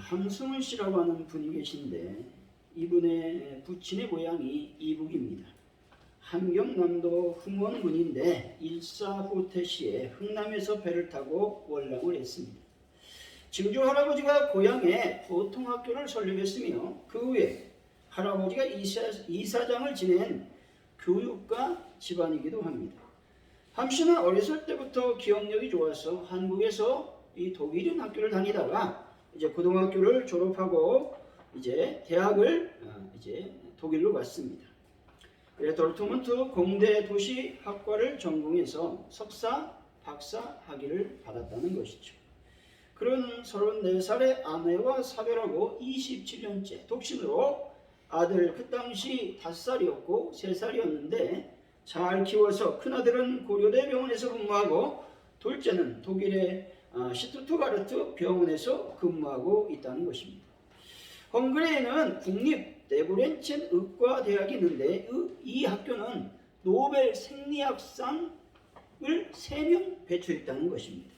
함승훈 씨라고 하는 분이 계신데 이분의 부친의 고향이 이북입니다. 함경남도 흥원군인데 일사후퇴시에 흥남에서 배를 타고 월남을 했습니다. 증조 할아버지가 고향에 보통학교를 설립했으며 그 후에 할아버지가 이사장을 지낸 교육가 집안이기도 합니다. 함 씨는 어렸을 때부터 기억력이 좋아서 한국에서 이 독일인 학교를 다니다가 이제 고등학교를 졸업하고 이제 대학을 이제 독일로 갔습니다. 도르트문트 공대 도시학과를 전공해서 석사, 박사 학위를 받았다는 것이죠. 그런 34살의 아내와 사별하고 27년째 독신으로 아들 그 당시 5살이었고 3살이었는데 잘 키워서 큰아들은 고려대 병원에서 근무하고 둘째는 독일의 시투트가르트 병원에서 근무하고 있다는 것입니다. 헝가리에는 국립 데브렌첸 의과대학이 있는데 이 학교는 노벨 생리학상을 3명 배출했다는 것입니다.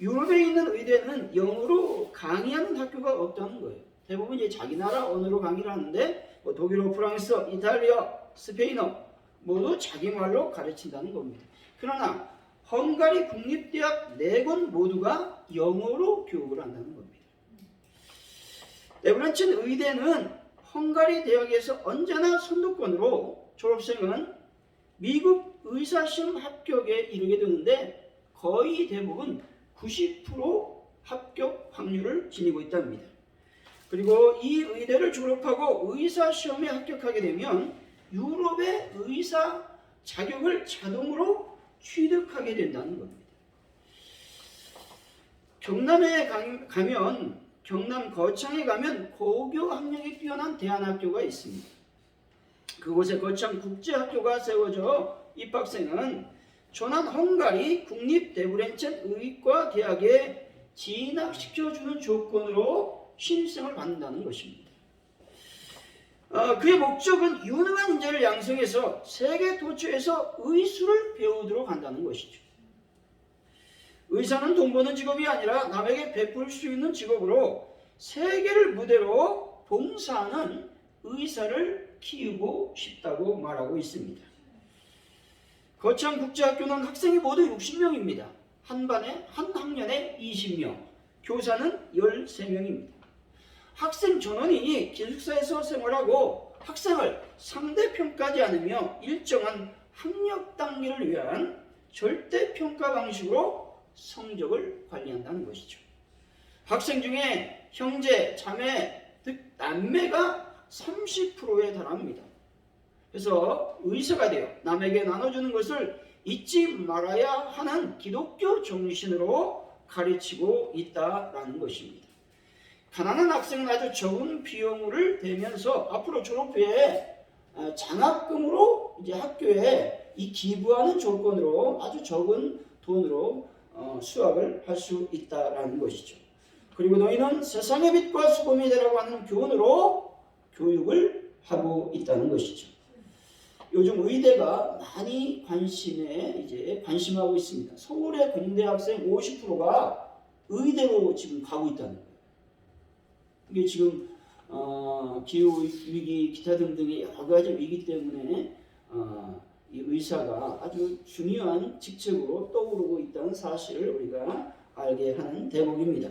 유럽에 있는 의대는 영어로 강의하는 학교가 없다는 거예요. 대부분 이제 자기 나라 언어로 강의를 하는데 독일어, 프랑스어, 이탈리아, 스페인어 모두 자기 말로 가르친다는 겁니다. 그러나 헝가리 국립대학 4권 모두가 영어로 교육을 한다는 겁니다. 데브렌첸 의대는 헝가리 대학에서 언제나 선두권으로 졸업생은 미국 의사시험 합격에 이르게 되는데 거의 대부분 90% 합격 확률을 지니고 있답니다. 그리고 이 의대를 졸업하고 의사시험에 합격하게 되면 유럽의 의사 자격을 자동으로 취득하게 된다는 겁니다. 경남에 가면 경남 거창에 가면 고교 학력이 뛰어난 대안학교가 있습니다. 그곳에 거창 국제학교가 세워져 입학생은 조난 헝가리 국립 데브렌첸 의과대학에 진학시켜주는 조건으로 신입생을 받는다는 것입니다. 그의 목적은 유능한 인재를 양성해서 세계 도처에서 의술을 배우도록 한다는 것이죠. 의사는 돈 버는 직업이 아니라 남에게 베풀 수 있는 직업으로 세계를 무대로 봉사하는 의사를 키우고 싶다고 말하고 있습니다. 거창국제학교는 학생이 모두 60명입니다. 한 학년에 20명, 교사는 13명입니다. 학생 전원이 기숙사에서 생활하고 학생을 상대평가하지 않으며 일정한 학력 단계를 위한 절대평가 방식으로 성적을 관리한다는 것이죠. 학생 중에 형제, 자매 등 남매가 30%에 달합니다. 그래서 의사가 되어 남에게 나눠주는 것을 잊지 말아야 하는 기독교 정신으로 가르치고 있다라는 것입니다. 가난한 학생은 아주 적은 비용을 대면서 앞으로 졸업 후에 장학금으로 이제 학교에 이 기부하는 조건으로 아주 적은 돈으로 수학을 할 수 있다라는 것이죠. 그리고 너희는 세상의 빛과 소금이 되라고 하는 교훈으로 교육을 하고 있다는 것이죠. 요즘 의대가 많이 관심하고 있습니다. 서울의 공대 학생 50%가 의대로 지금 가고 있다는 거예요. 이게 지금 기후 위기, 기타 등등의 여러 가지 위기 때문에 이 의사가 아주 중요한 직책으로 떠오르고 있다는 사실을 우리가 알게 하는 대목입니다.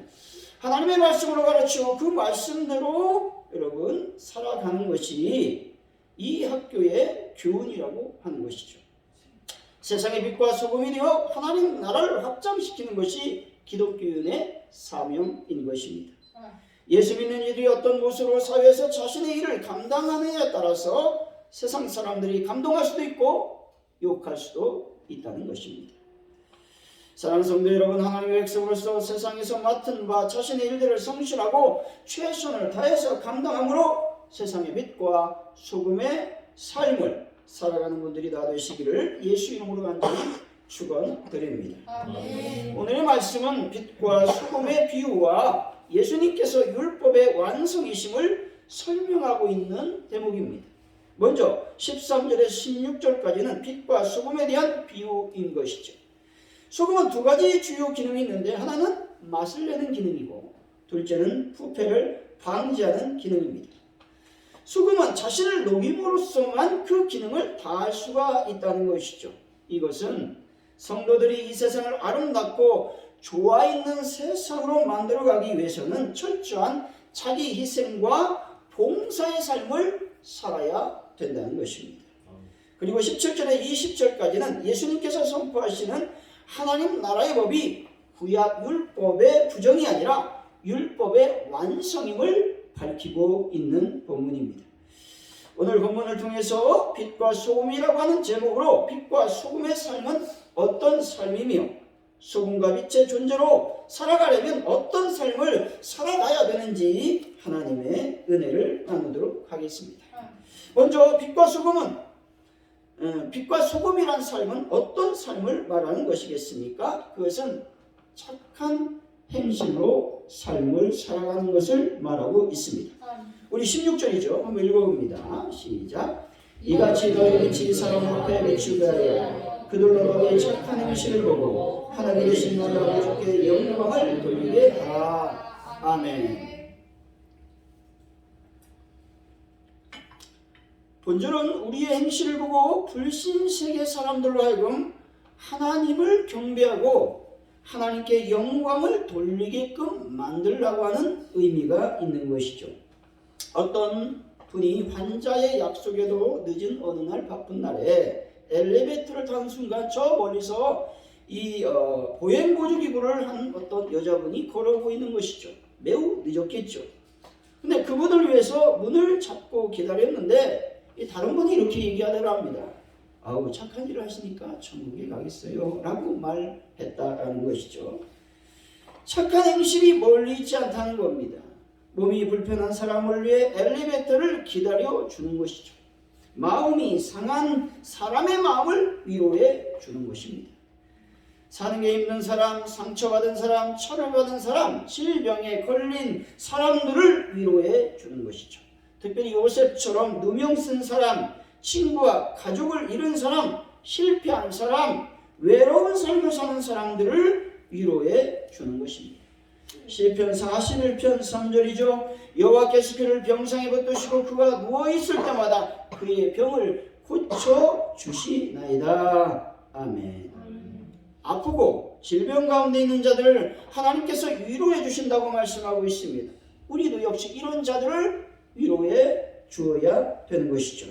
하나님의 말씀으로 가르치고 그 말씀대로 여러분 살아가는 것이 이 학교의 교훈이라고 하는 것이죠. 세상의 빛과 소금이 되어 하나님 나라를 확장시키는 것이 기독교인의 사명인 것입니다. 예수 믿는 이들이 어떤 모습으로 사회에서 자신의 일을 감당하느냐에 따라서 세상 사람들이 감동할 수도 있고 욕할 수도 있다는 것입니다. 사랑하는 성도 여러분, 하나님의 백성으로서 세상에서 맡은 바 자신의 일들을 성실하고 최선을 다해서 감당함으로 세상의 빛과 소금의 삶을 살아가는 분들이 다 되시기를 예수 이름으로 간절히 축원드립니다. 오늘의 말씀은 빛과 소금의 비유와 예수님께서 율법의 완성이심을 설명하고 있는 대목입니다. 먼저 13절에서 16절까지는 빛과 소금에 대한 비유인 것이죠. 소금은 두 가지 주요 기능이 있는데 하나는 맛을 내는 기능이고 둘째는 부패를 방지하는 기능입니다. 수금은 자신을 녹임으로써만 그 기능을 다할 수가 있다는 것이죠. 이것은 성도들이 이 세상을 아름답고 좋아 있는 세상으로 만들어가기 위해서는 철저한 자기 희생과 봉사의 삶을 살아야 된다는 것입니다. 그리고 17절에 20절까지는 예수님께서 선포하시는 하나님 나라의 법이 구약 율법의 부정이 아니라 율법의 완성임을 밝히고 있는 본문입니다. 오늘 본문을 통해서 빛과 소금이라고 하는 제목으로 빛과 소금의 삶은 어떤 삶이며 소금과 빛의 존재로 살아가려면 어떤 삶을 살아가야 되는지 하나님의 은혜를 나누도록 하겠습니다. 먼저 빛과 소금이란 삶은 어떤 삶을 말하는 것이겠습니까? 그것은 착한 행실로 삶을 살아가는 것을 말하고 있습니다. 우리 16절이죠. 한번 읽어봅니다. 시작. 이같이 너희 빛이 사람 앞에 비추게 하여 그들로 너희 착한 행실을 보고 하나님 되신 너희 아버지께 영광을 돌리게 하라. 아멘. 본절은 우리의 행실을 보고 불신세계 사람들로 하여금 하나님을 경배하고 하나님께 영광을 돌리게끔 만들라고 하는 의미가 있는 것이죠. 어떤 분이 환자의 약속에도 늦은 어느 날 바쁜 날에 엘리베이터를 타는 순간 저 멀리서 이 보행보조기구를 한 어떤 여자분이 걸어오고 있는 것이죠. 매우 늦었겠죠. 근데 그분을 위해서 문을 잡고 기다렸는데 이 다른 분이 이렇게 얘기하더라 합니다. 아우 착한 일을 하시니까 천국에 가겠어요 라고 말했다라는 것이죠. 착한 행실이 멀리 있지 않다는 겁니다. 몸이 불편한 사람을 위해 엘리베이터를 기다려 주는 것이죠. 마음이 상한 사람의 마음을 위로해 주는 것입니다. 사는 게 힘든 사람, 상처받은 사람, 철회받은 사람, 질병에 걸린 사람들을 위로해 주는 것이죠. 특별히 요셉처럼 누명 쓴 사람, 친구와 가족을 잃은 사람, 실패한 사람, 외로운 삶을 사는 사람들을 위로해 주는 것입니다. 시편 41편 3절이죠. 여호와께서 그를 병상에 붙드시고 그가 누워있을 때마다 그의 병을 고쳐주시나이다. 아멘. 아프고 질병 가운데 있는 자들을 하나님께서 위로해 주신다고 말씀하고 있습니다. 우리도 역시 이런 자들을 위로해 주어야 되는 것이죠.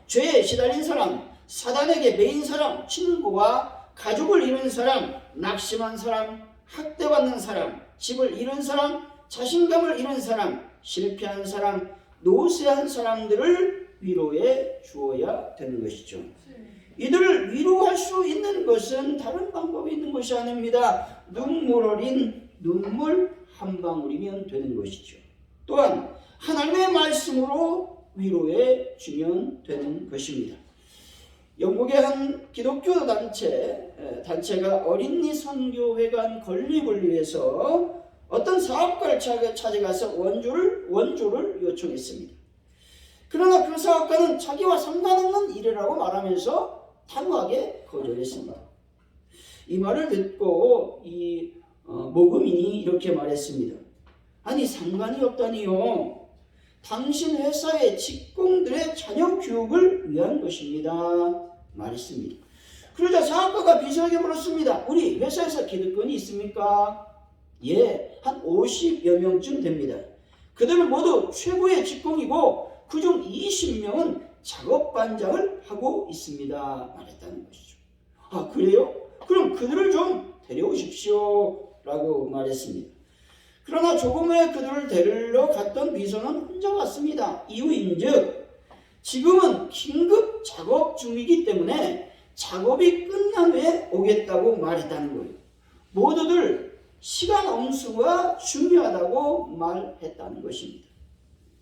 죄에 시달린 사람, 사단에게 매인 사람, 친구와 가족을 잃은 사람, 낙심한 사람, 학대받는 사람, 집을 잃은 사람, 자신감을 잃은 사람, 실패한 사람, 노쇠한 사람들을 위로해 주어야 되는 것이죠. 이들을 위로할 수 있는 것은 다른 방법이 있는 것이 아닙니다. 눈물 어린 눈물 한 방울이면 되는 것이죠. 또한 하나님의 말씀으로 위로해 주면 되는 것입니다. 영국의 한 기독교 단체가 어린이 선교회관 건립을 위해서 어떤 사업가를 찾아가서 원조를 요청했습니다. 그러나 그 사업가는 자기와 상관없는 일이라고 말하면서 단호하게 거절했습니다. 이 말을 듣고 이 모금인이 이렇게 말했습니다. 아니 상관이 없다니요. 당신 회사의 직공들의 자녀 교육을 위한 것입니다. 말했습니다. 그러자 사업가가 비서에게 물었습니다. 우리 회사에서 기득권이 있습니까? 예, 한 50여 명쯤 됩니다. 그들은 모두 최고의 직공이고 그중 20명은 작업반장을 하고 있습니다. 말했다는 것이죠. 아 그래요? 그럼 그들을 좀 데려오십시오 라고 말했습니다. 그러나 조금 후에 그들을 데리러 갔던 비서는 혼자 갔습니다. 이유인즉 지금은 긴급 작업 중이기 때문에 작업이 끝난 후에 오겠다고 말했다는 거예요. 모두들 시간 엄수가 중요하다고 말했다는 것입니다.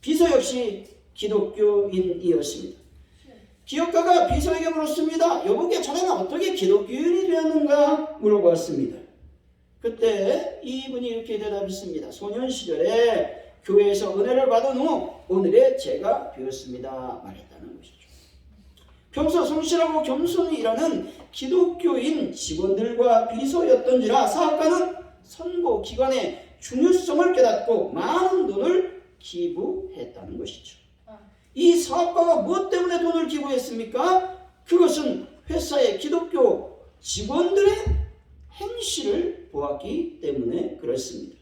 비서 역시 기독교인이었습니다. 기업가가 비서에게 물었습니다. 여보게 자네는 어떻게 기독교인이 되었는가 물어봤습니다. 그때 이분이 이렇게 대답했습니다. 소년 시절에 교회에서 은혜를 받은 후 오늘의 제가 되었습니다. 말했다는 것이죠. 평소 성실하고 겸손히 일하는 기독교인 직원들과 비서였던지라 사업가는 선거 기간의 중요성을 깨닫고 많은 돈을 기부했다는 것이죠. 이 사업가가 무엇 때문에 돈을 기부했습니까? 그것은 회사의 기독교 직원들의 행실을 보았기 때문에 그렇습니다.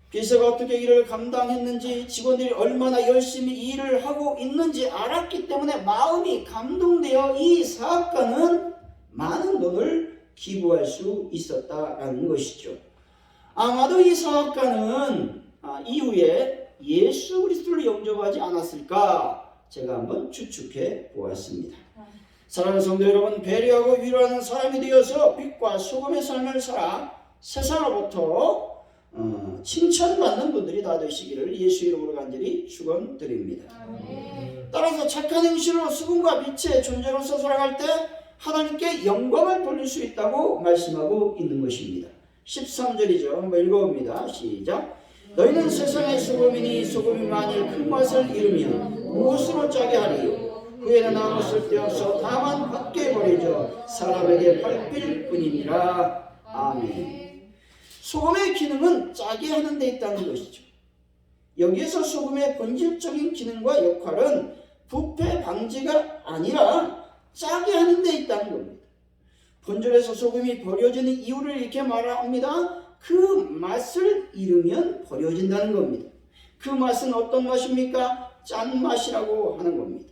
비서가 어떻게 일을 감당했는지, 직원들이 얼마나 열심히 일을 하고 있는지 알았기 때문에 마음이 감동되어 이 사업가는 많은 돈을 기부할 수 있었다라는 것이죠. 아마도 이 사업가는 이후에 예수 그리스도를 영접하지 않았을까 제가 한번 추측해 보았습니다. 사랑하는 성도 여러분, 배려하고 위로하는 사람이 되어서 빛과 소금의 삶을 살아 세상으로부터 칭찬받는 분들이 다 되시기를 예수 이름으로 간절히 축원드립니다. 따라서 착한 행실로 수분과 빛의 존재로서 살아갈 때 하나님께 영광을 돌릴 수 있다고 말씀하고 있는 것입니다. 13절이죠. 한번 읽어봅니다. 시작. 너희는 세상의 소금이니 소금이 만일 큰 맛을 잃으면 무엇으로 짜게 하리요? 후에는 아무 쓸데없어 다만 밖에 버리죠. 사람에게 밟힐 뿐이니라. 아멘. 소금의 기능은 짜게 하는 데 있다는 것이죠. 여기에서 소금의 본질적인 기능과 역할은 부패 방지가 아니라 짜게 하는 데 있다는 겁니다. 본절에서 소금이 버려지는 이유를 이렇게 말합니다. 그 맛을 잃으면 버려진다는 겁니다. 그 맛은 어떤 맛입니까? 짠맛이라고 하는 겁니다.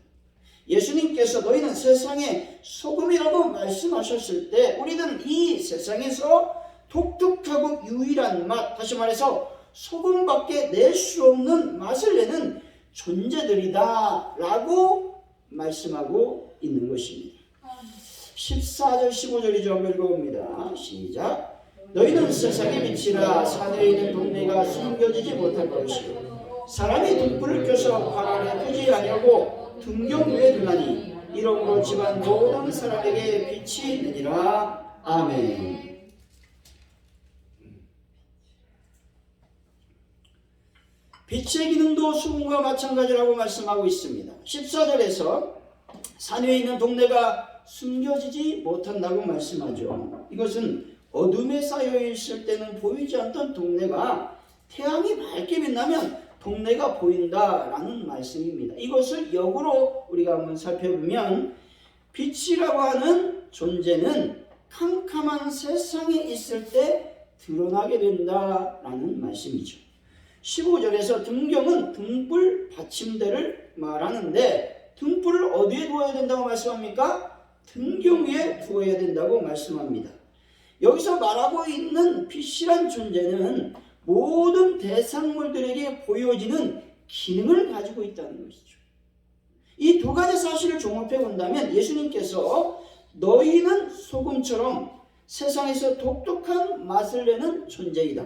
예수님께서 너희는 세상의 소금이라고 말씀하셨을 때 우리는 이 세상에서 독특하고 유일한 맛, 다시 말해서 소금밖에 낼 수 없는 맛을 내는 존재들이다 라고 말씀하고 있는 것입니다. 14절 15절이죠. 한번 읽어봅니다. 시작. 너희는 세상의 빛이라 산에 있는 동네가 숨겨지지 못할 것이요 사람이 등불을 켜서 발 아래 두지 아니하고 등경 위에 두나니 이러므로 집안 모든 사람에게 빛이 있느니라. 아멘. 빛의 기능도 수분과 마찬가지라고 말씀하고 있습니다. 14절에서 산 위에 있는 동네가 숨겨지지 못한다고 말씀하죠. 이것은 어둠에 쌓여 있을 때는 보이지 않던 동네가 태양이 밝게 빛나면 동네가 보인다라는 말씀입니다. 이것을 역으로 우리가 한번 살펴보면 빛이라고 하는 존재는 캄캄한 세상에 있을 때 드러나게 된다라는 말씀이죠. 15절에서 등경은 등불 받침대를 말하는데 등불을 어디에 두어야 된다고 말씀합니까? 등경 위에 두어야 된다고 말씀합니다. 여기서 말하고 있는 빛이란 존재는 모든 대상물들에게 보여지는 기능을 가지고 있다는 것이죠. 이 두 가지 사실을 종합해 본다면 예수님께서 너희는 소금처럼 세상에서 독특한 맛을 내는 존재이다.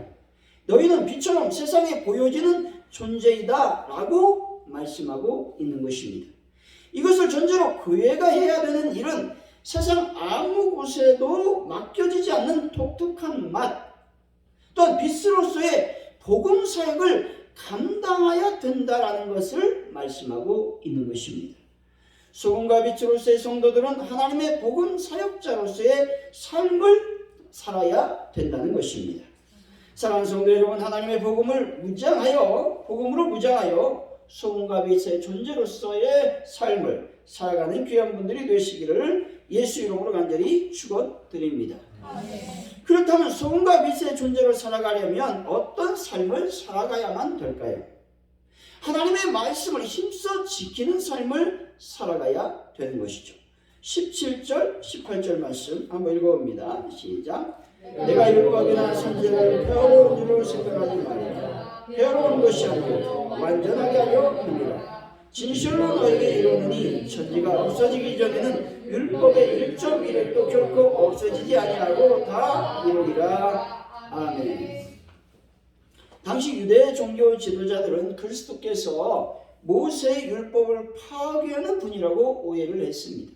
너희는 빛처럼 세상에 보여지는 존재이다 라고 말씀하고 있는 것입니다. 이것을 전제로 교회가 해야 되는 일은 세상 아무 곳에도 맡겨지지 않는 독특한 맛, 또한 빛으로서의 복음 사역을 감당해야 된다라는 것을 말씀하고 있는 것입니다. 소금과 빛으로서의 성도들은 하나님의 복음 사역자로서의 삶을 살아야 된다는 것입니다. 사랑하는 성도 여러분, 하나님의 복음으로 무장하여 소금과 빛의 존재로서의 삶을 살아가는 귀한 분들이 되시기를 예수 이름으로 간절히 축원드립니다. 그렇다면 소금과 빛의 존재로 살아가려면 어떤 삶을 살아가야만 될까요? 하나님의 말씀을 힘써 지키는 삶을 살아가야 되는 것이죠. 17절, 18절 말씀 한번 읽어봅니다. 시작. 내가 율법이나 선지자를 폐허로운 줄을 생각하지 말라. 폐허로운 것이 아니고 완전하게 하려 함이라. 진실로 너에게 이르노니 천지가 없어지기 전에는 율법의 1.1획도 결코 없어지지 아니하고 다 이루리라. 아멘. 당시 유대 종교 지도자들은 그리스도께서 모세의 율법을 파괴하는 분이라고 오해를 했습니다.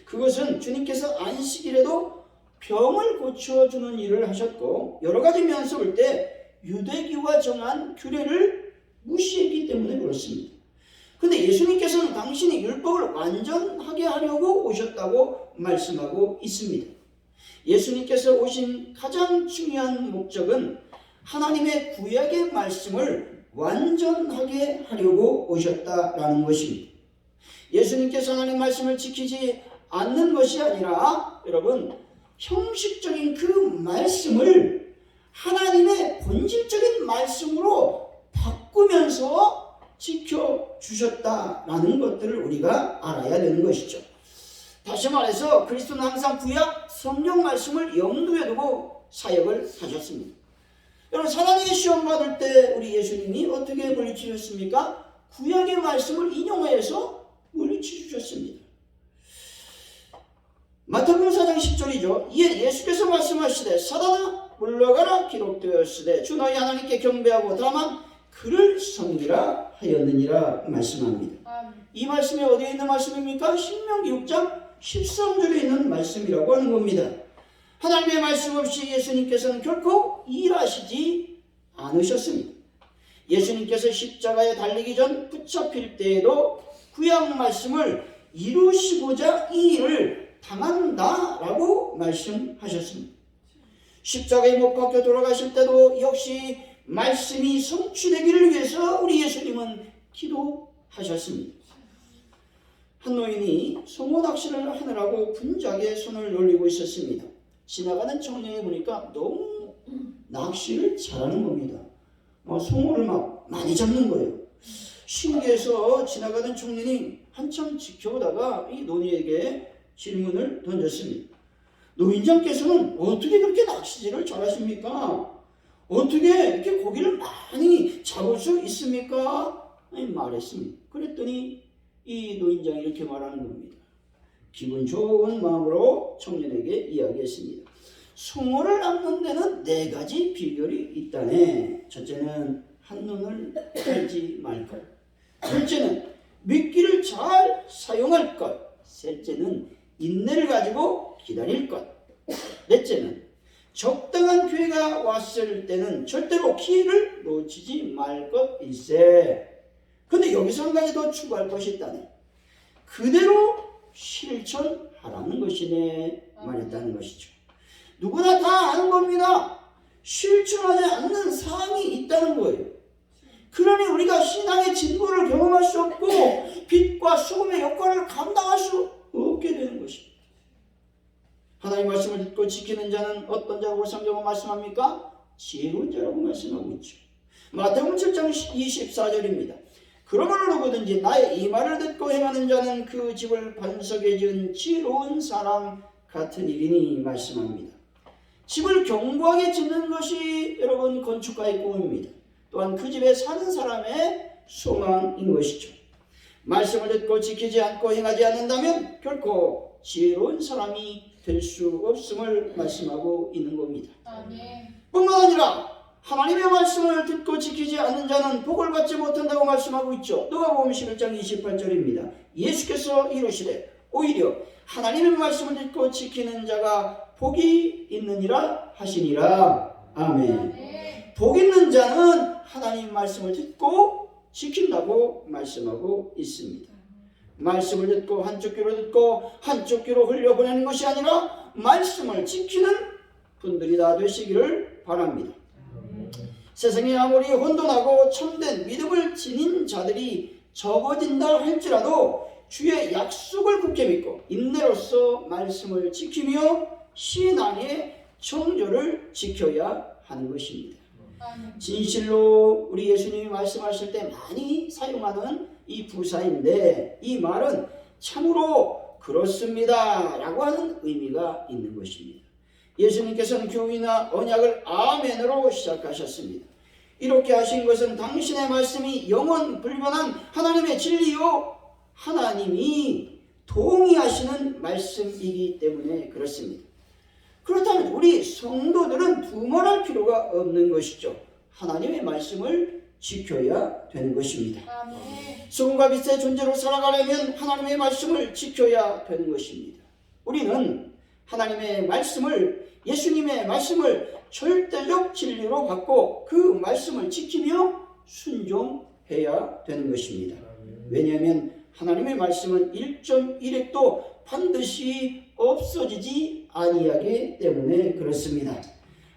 그것은 주님께서 안식일에도 병을 고쳐주는 일을 하셨고 여러 가지 면에서 볼 때 유대교가 정한 규례를 무시했기 때문에 그렇습니다. 그런데 예수님께서는 당신이 율법을 완전하게 하려고 오셨다고 말씀하고 있습니다. 예수님께서 오신 가장 중요한 목적은 하나님의 구약의 말씀을 완전하게 하려고 오셨다라는 것입니다. 예수님께서 하나님 말씀을 지키지 않는 것이 아니라 여러분 형식적인 그 말씀을 하나님의 본질적인 말씀으로 바꾸면서 지켜주셨다라는 것들을 우리가 알아야 되는 것이죠. 다시 말해서 그리스도는 항상 구약 성경 말씀을 염두에 두고 사역을 하셨습니다. 여러분 사단에게 시험 받을 때 우리 예수님이 어떻게 물리치셨습니까? 구약의 말씀을 인용해서 물리치셨습니다. 마태복음 4장 10절이죠. 이에 예수께서 말씀하시되 사단아 물러가라 기록되었으되 주 너희 하나님께 경배하고 다만 그를 섬기라 하였느니라 말씀합니다. 이 말씀이 어디에 있는 말씀입니까? 신명기 6장 13절에 있는 말씀이라고 하는 겁니다. 하나님의 말씀 없이 예수님께서는 결코 일하시지 않으셨습니다. 예수님께서 십자가에 달리기 전 붙잡힐 때에도 구약 말씀을 이루시고자 이 일을 당한다라고 말씀하셨습니다. 십자가에 못 박혀 돌아가실 때도 역시 말씀이 성취되기를 위해서 우리 예수님은 기도하셨습니다. 한 노인이 송어 낚시를 하느라고 분주하게 손을 놀리고 있었습니다. 지나가는 청년이 보니까 너무 낚시를 잘하는 겁니다. 송어를 막 많이 잡는 거예요. 신기해서 지나가던 청년이 한참 지켜보다가 이 노인에게 질문을 던졌습니다. 노인장께서는 어떻게 그렇게 낚시질을 잘하십니까? 어떻게 이렇게 고기를 많이 잡을 수 있습니까? 말했습니다. 그랬더니 이 노인장이 이렇게 말하는 겁니다. 기분 좋은 마음으로 청년에게 이야기했습니다. 송어를 낚는 데는 4가지 비결이 있다네. 첫째는 한눈을 팔지 말 것. 둘째는 미끼를 잘 사용할 것. 셋째는 인내를 가지고 기다릴 것. 넷째는 적당한 기회가 왔을 때는 절대로 기회를 놓치지 말 것일세. 근데 여기서 한 가지 더 추가할 것이 있다네. 그대로 실천하라는 것이네 말했다는 것이죠. 누구나 다 아는 겁니다. 실천하지 않는 사항이 있다는 거예요. 그러니 우리가 신앙의 진보를 경험할 수 없고 빛과 소금의 역할을 감당할 수 없게 되는 것입니다. 하나님 말씀을 듣고 지키는 자는 어떤 자라고 성경은 말씀합니까? 지혜로운 자라고 말씀하고 있죠. 마태복음 7장 24절입니다. 그러므로 누구든지 나의 이 말을 듣고 행하는 자는 그 집을 반석에 지은 지혜로운 사람 같은 일이니 말씀합니다. 집을 견고하게 짓는 것이 여러분 건축가의 꿈입니다. 또한 그 집에 사는 사람의 소망인 것이죠. 말씀을 듣고 지키지 않고 행하지 않는다면 결코 지혜로운 사람이 될 수 없음을 말씀하고 있는 겁니다. 뿐만 아니라 하나님의 말씀을 듣고 지키지 않는 자는 복을 받지 못한다고 말씀하고 있죠. 누가복음 11장 28절입니다. 예수께서 이르시되 오히려 하나님의 말씀을 듣고 지키는 자가 복이 있느니라 하시니라. 아멘. 복 있는 자는 하나님 말씀을 듣고 지킨다고 말씀하고 있습니다. 말씀을 듣고 한쪽 귀로 듣고 한쪽 귀로 흘려보내는 것이 아니라 말씀을 지키는 분들이 다 되시기를 바랍니다. 세상이 아무리 혼돈하고 참된 믿음을 지닌 자들이 적어진다 할지라도 주의 약속을 굳게 믿고 인내로서 말씀을 지키며 신앙의 정조를 지켜야 하는 것입니다. 진실로 우리 예수님이 말씀하실 때 많이 사용하는 이 부사인데 이 말은 참으로 그렇습니다 라고 하는 의미가 있는 것입니다. 예수님께서는 교훈이나 언약을 아멘으로 시작하셨습니다. 이렇게 하신 것은 당신의 말씀이 영원 불변한 하나님의 진리요 하나님이 동의하시는 말씀이기 때문에 그렇습니다. 그렇다면 우리 성도들은 두말할 필요가 없는 것이죠. 하나님의 말씀을 지켜야 되는 것입니다. 소금과 빛의 존재로 살아가려면 하나님의 말씀을 지켜야 되는 것입니다. 우리는 하나님의 말씀을, 예수님의 말씀을 절대적 진리로 받고 그 말씀을 지키며 순종해야 되는 것입니다. 왜냐하면 하나님의 말씀은 1.1핵도 반드시 없어지지 아니하기 때문에 그렇습니다.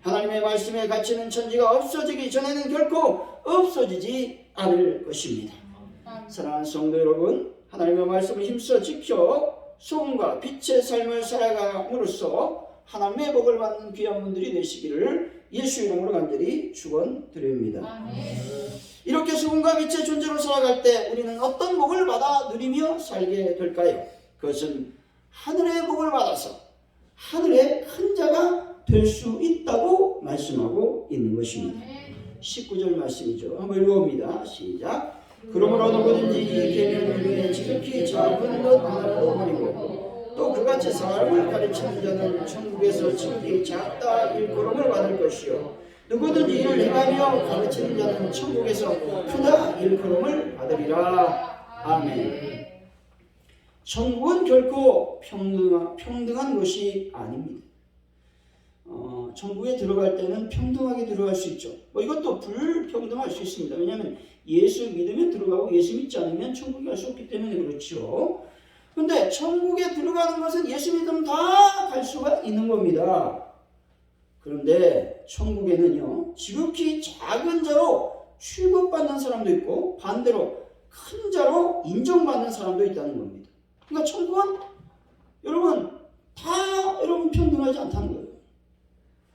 하나님의 말씀에 갇히는 천지가 없어지기 전에는 결코 없어지지 않을 것입니다. 사랑하는 성도 여러분, 하나님의 말씀을 힘써 지켜 소금과 빛의 삶을 살아감으로써 하나님의 복을 받는 귀한 분들이 되시기를 예수 이름으로 간절히 축원드립니다. 이렇게 소금과 빛의 존재로 살아갈 때 우리는 어떤 복을 받아 누리며 살게 될까요? 그것은 하늘의 복을 받아서 하늘의 큰 자가 될 수 있다고 말씀하고 있는 것입니다. 19절 말씀이죠. 한번 읽어봅니다. 시작. 그러므로 누구든지 이 계명을 위해 지극히 작은 것 하나를 버리고 또 그같이 사람을 가르치는 자는 천국에서 지극히 작다 일컬음을 받을 것이요 누구든지 이를 행하며 가르치는 자는 천국에서 크다 일컬음을 받으리라. 아멘. 천국은 결코 평등한 것이 아닙니다. 천국에 들어갈 때는 평등하게 들어갈 수 있죠. 이것도 불평등할 수 있습니다. 왜냐하면 예수 믿으면 들어가고 예수 믿지 않으면 천국에 갈 수 없기 때문에 그렇죠. 그런데 천국에 들어가는 것은 예수 믿으면 다 갈 수가 있는 겁니다. 그런데 천국에는요, 지극히 작은 자로 취급받는 사람도 있고 반대로 큰 자로 인정받는 사람도 있다는 겁니다. 그러니까 천국은 여러분 다 여러분 평등하지 않다는 거예요.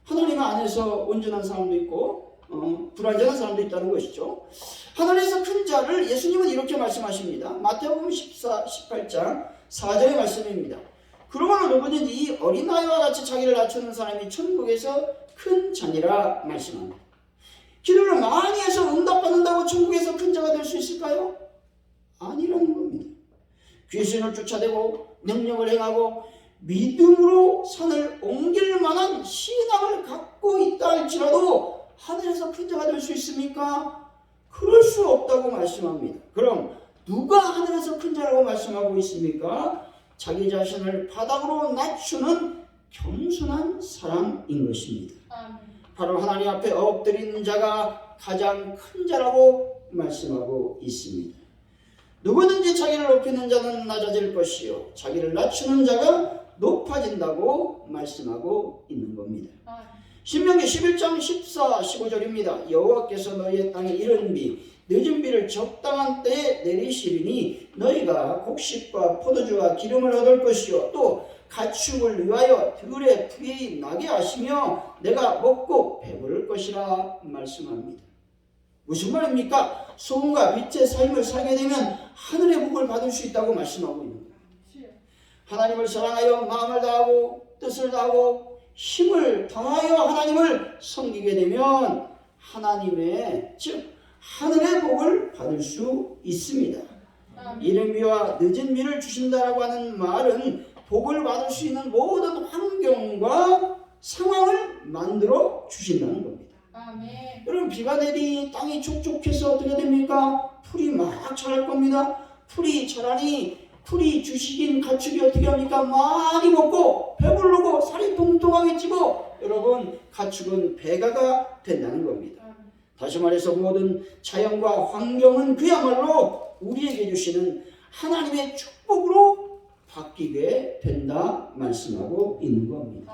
하나님 안에서 온전한 사람도 있고 불완전한 사람도 있다는 것이죠. 하늘에서 큰 자를 예수님은 이렇게 말씀하십니다. 마태복음 18장 4절의 말씀입니다. 그러므로 누구든지 이 어린아이와 같이 자기를 낮추는 사람이 천국에서 큰 자니라 말씀합니다. 기도를 많이 해서 응답받는다고 천국에서 큰 자가 될 수 있을까요? 아니라는 겁니다. 귀신을 쫓아내고 능력을 행하고 믿음으로 산을 옮길 만한 신앙을 갖고 있다 할지라도 하늘에서 큰 자가 될 수 있습니까? 그럴 수 없다고 말씀합니다. 그럼 누가 하늘에서 큰 자라고 말씀하고 있습니까? 자기 자신을 바닥으로 낮추는 겸손한 사람인 것입니다. 바로 하나님 앞에 엎드리는 자가 가장 큰 자라고 말씀하고 있습니다. 누구든지 자기를 높이는 자는 낮아질 것이요 자기를 낮추는 자가 높아진다고 말씀하고 있는 겁니다. 신명기 11장 14, 15절입니다. 여호와께서 너희의 땅에 이른 비 늦은 비를 적당한 때에 내리시리니 너희가 곡식과 포도주와 기름을 얻을 것이요 또 가축을 위하여 들에 풀이 나게 하시며 내가 먹고 배부를 것이라 말씀합니다. 무슨 말입니까? 소금과 빛의 삶을 살게 되면 하늘의 복을 받을 수 있다고 말씀하고 있는 거예요. 하나님을 사랑하여 마음을 다하고 뜻을 다하고 힘을 다하여 하나님을 섬기게 되면 하나님의 즉 하늘의 복을 받을 수 있습니다. 이른 비와 늦은 비를 주신다라고 하는 말은 복을 받을 수 있는 모든 환경과 상황을 만들어 주신다는 겁니다. 여러분 비가 내리니 땅이 촉촉해서 어떻게 됩니까? 풀이 막 자랄 겁니다. 풀이 자라니 풀이 주식인 가축이 어떻게 합니까? 많이 먹고 배부르고 살이 통통하게 찌고 여러분 가축은 배가가 된다는 겁니다. 다시 말해서 모든 자연과 환경은 그야말로 우리에게 주시는 하나님의 축복으로 바뀌게 된다 말씀하고 있는 겁니다.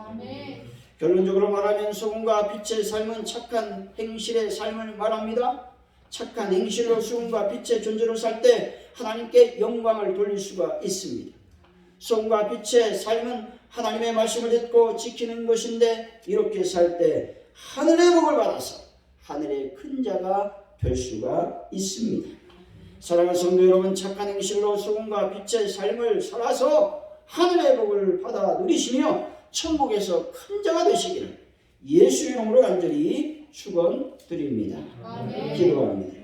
결론적으로 말하면 소금과 빛의 삶은 착한 행실의 삶을 말합니다. 착한 행실로 소금과 빛의 존재로 살 때 하나님께 영광을 돌릴 수가 있습니다. 소금과 빛의 삶은 하나님의 말씀을 듣고 지키는 것인데 이렇게 살 때 하늘의 복을 받아서 하늘의 큰 자가 될 수가 있습니다. 사랑하는 성도 여러분, 착한 행실로 소금과 빛의 삶을 살아서 하늘의 복을 받아 누리시며 천국에서 큰 자가 되시기를 예수 이름으로 간절히 축원드립니다. 기도합니다.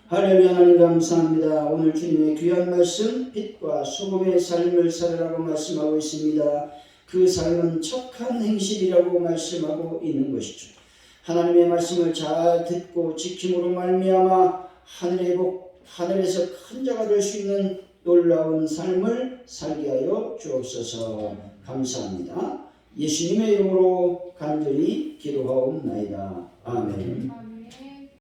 할렐루야. 하나님 감사합니다. 오늘 주님의 귀한 말씀 빛과 소금의 삶을 살으라고 말씀하고 있습니다. 그 삶은 착한 행실이라고 말씀하고 있는 것이죠. 하나님의 말씀을 잘 듣고 지킴으로 말미암아 하늘의 복, 하늘에서 큰 자가 될 수 있는 놀라운 삶을 살게 하여 주옵소서. 감사합니다. 예수님의 이름으로 간절히 기도하옵나이다. 아멘.